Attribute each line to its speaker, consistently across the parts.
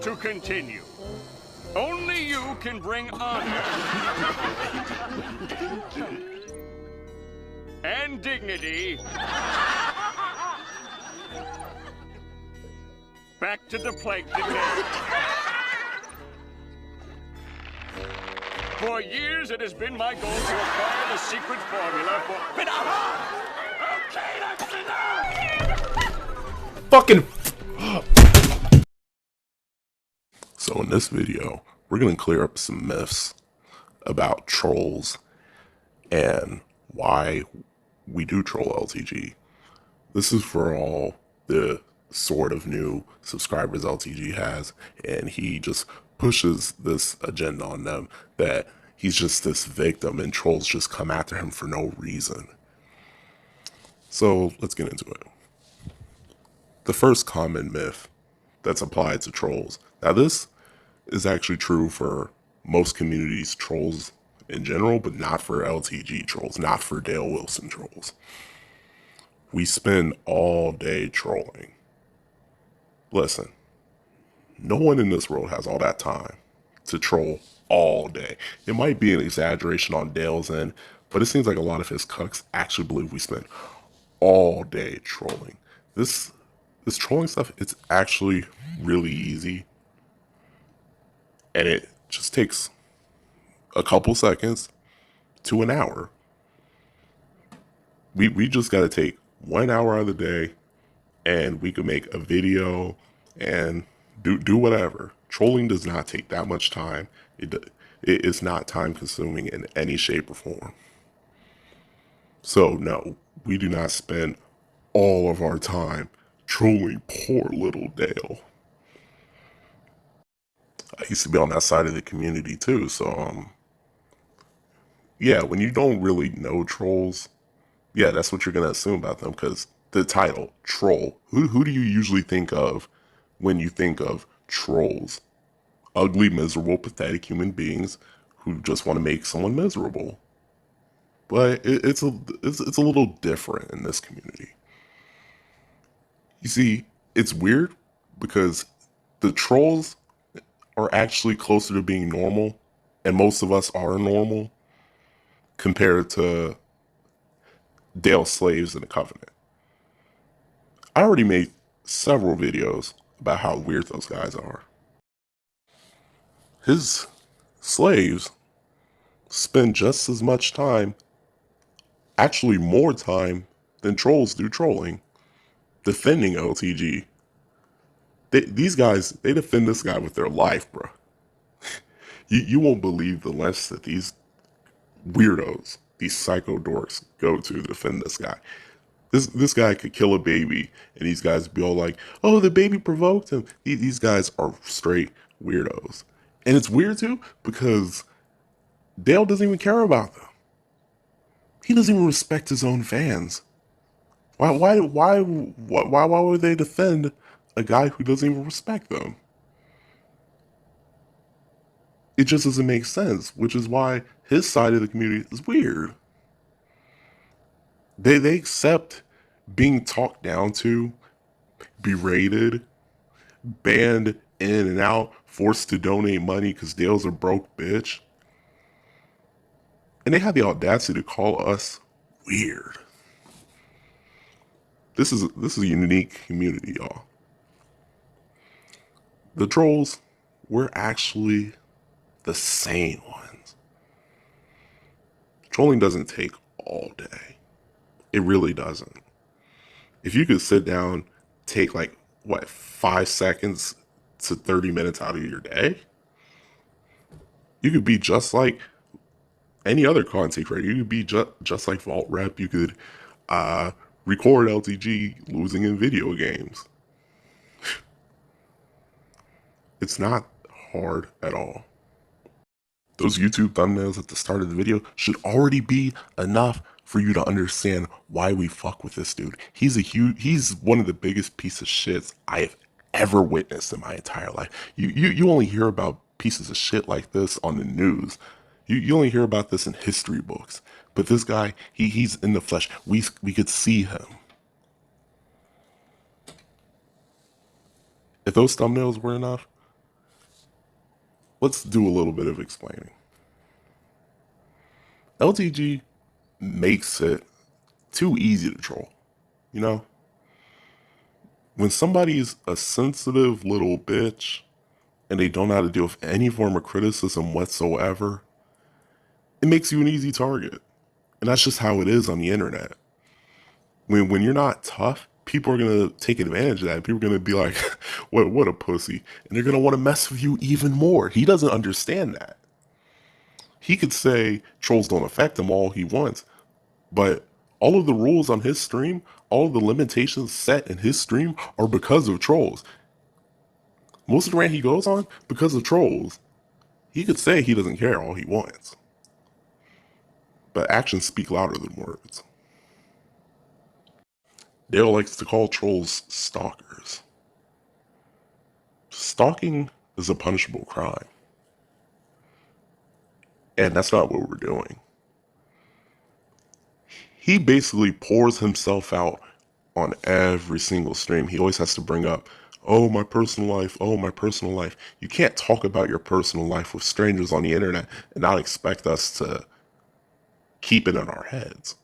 Speaker 1: to continue. Only you can bring honor and dignity back to the Plankton Gang. For years, it has been my goal to acquire the secret formula for... Okay, that's enough!
Speaker 2: Fucking... So in this video, we're going to clear up some myths about trolls and why we do troll LTG. This is for all the sort of new subscribers LTG has, and he just pushes this agenda on them that he's just this victim and trolls just come after him for no reason. So let's get into it. The first common myth that's applied to trolls. Now this is actually true for most communities, trolls in general, but not for LTG trolls, not for Dale Wilson trolls. We spend all day trolling. Listen, no one in this world has all that time to troll all day. It might be an exaggeration on Dale's end, but it seems like a lot of his cucks actually believe we spend all day trolling. This trolling stuff, it's actually really easy. And it just takes a couple seconds to an hour. We just got to take 1 hour out of the day and we can make a video and do whatever. Trolling does not take that much time. It is not time consuming in any shape or form. So no, we do not spend all of our time trolling poor little Dale. I used to be on that side of the community too, so yeah, when you don't really know trolls, yeah, that's what you're gonna assume about them, because the title, troll, who do you usually think of when you think of trolls? Ugly, miserable, pathetic human beings who just want to make someone miserable. But it's a little different in this community. You see, it's weird because the trolls are actually closer to being normal, and most of us are normal compared to Dale's slaves in the Covenant. I already made several videos about how weird those guys are. His slaves spend just as much time, actually more time than trolls do trolling, defending LTG. These guys, they defend this guy with their life, bro. You won't believe the lengths that these weirdos, these psycho dorks, go to defend this guy. This guy could kill a baby, and these guys be all like, "Oh, the baby provoked him." These guys are straight weirdos, and it's weird too because Dale doesn't even care about them. He doesn't even respect his own fans. Why would they defend a guy who doesn't even respect them? It just doesn't make sense, which is why his side of the community is weird. They accept being talked down to, berated, banned in and out, forced to donate money because Dale's a broke bitch. And they have the audacity to call us weird. This is a unique community, y'all. The trolls, we're actually the sane ones. Trolling doesn't take all day. It really doesn't. If you could sit down, take like, what, 5 seconds to 30 minutes out of your day, you could be just like any other content creator. You could be just like Vault Rep. You could record LTG losing in video games. It's not hard at all. Those YouTube thumbnails at the start of the video should already be enough for you to understand why we fuck with this dude. He's one of the biggest piece of shits I have ever witnessed in my entire life. You only hear about pieces of shit like this on the news. You only hear about this in history books. But this guy, he's in the flesh. We could see him. If those thumbnails were enough, let's do a little bit of explaining. LTG makes it too easy to troll. You know, when somebody's a sensitive little bitch and they don't know how to deal with any form of criticism whatsoever, it makes you an easy target. And that's just how it is on the internet. When you're not tough, people are gonna take advantage of that. People are gonna be like, what a pussy. And they're gonna want to mess with you even more. He doesn't understand that. He could say trolls don't affect him all he wants, but all of the rules on his stream, all of the limitations set in his stream are because of trolls. Most of the rant he goes on, because of trolls. He could say he doesn't care all he wants, but actions speak louder than words. Dale likes to call trolls stalkers. Stalking is a punishable crime. And that's not what we're doing. He basically pours himself out on every single stream. He always has to bring up, oh, my personal life, oh, my personal life. You can't talk about your personal life with strangers on the internet and not expect us to keep it in our heads.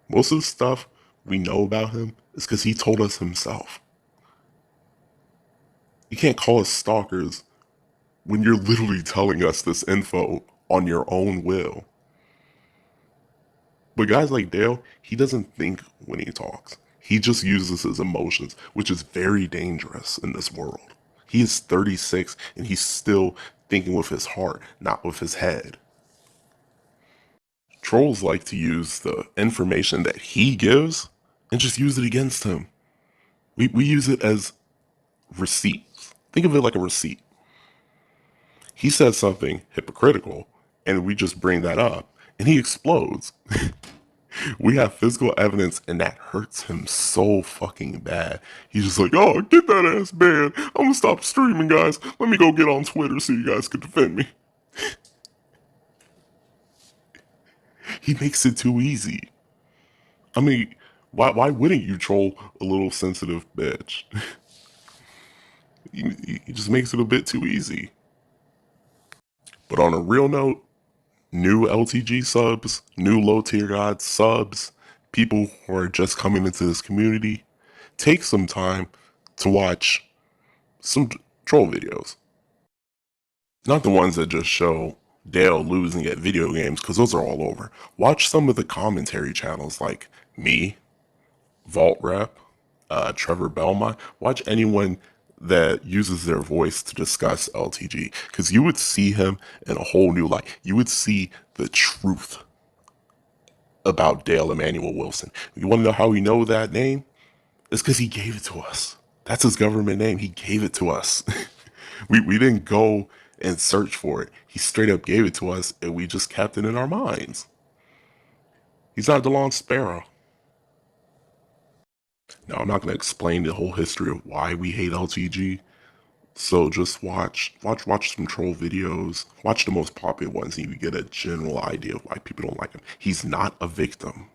Speaker 2: Most of the stuff we know about him is because he told us himself. You can't call us stalkers when you're literally telling us this info on your own will. But guys like Dale, he doesn't think when he talks. He just uses his emotions, which is very dangerous in this world. He is 36 and he's still thinking with his heart, not with his head. Trolls like to use the information that he gives and just use it against him. We use it as receipts. Think of it like a receipt. He says something hypocritical, and we just bring that up, and he explodes. We have physical evidence, and that hurts him so fucking bad. He's just like, oh, get that ass banned. I'm gonna stop streaming, guys. Let me go get on Twitter so you guys can defend me. He makes it too easy. I mean, why wouldn't you troll a little sensitive bitch? He just makes it a bit too easy. But on a real note, new LTG subs, new low tier gods subs, people who are just coming into this community, take some time to watch some troll videos. Not the ones that just show Dale losing at video games, because those are all over. Watch some of the commentary channels like me, Vault Rep, Trevor Belmont. Watch anyone that uses their voice to discuss LTG, because you would see him in a whole new light. You would see the truth about Dale Emmanuel Wilson. You want to know how we know that name? It's because he gave it to us. That's his government name. He gave it to us. we didn't go and search for it. He straight up gave it to us, and we just kept it in our minds. He's not DeLon Sparrow. Now, I'm not going to explain the whole history of why we hate LTG, so just watch some troll videos, watch the most popular ones, and you get a general idea of why people don't like him. He's not a victim.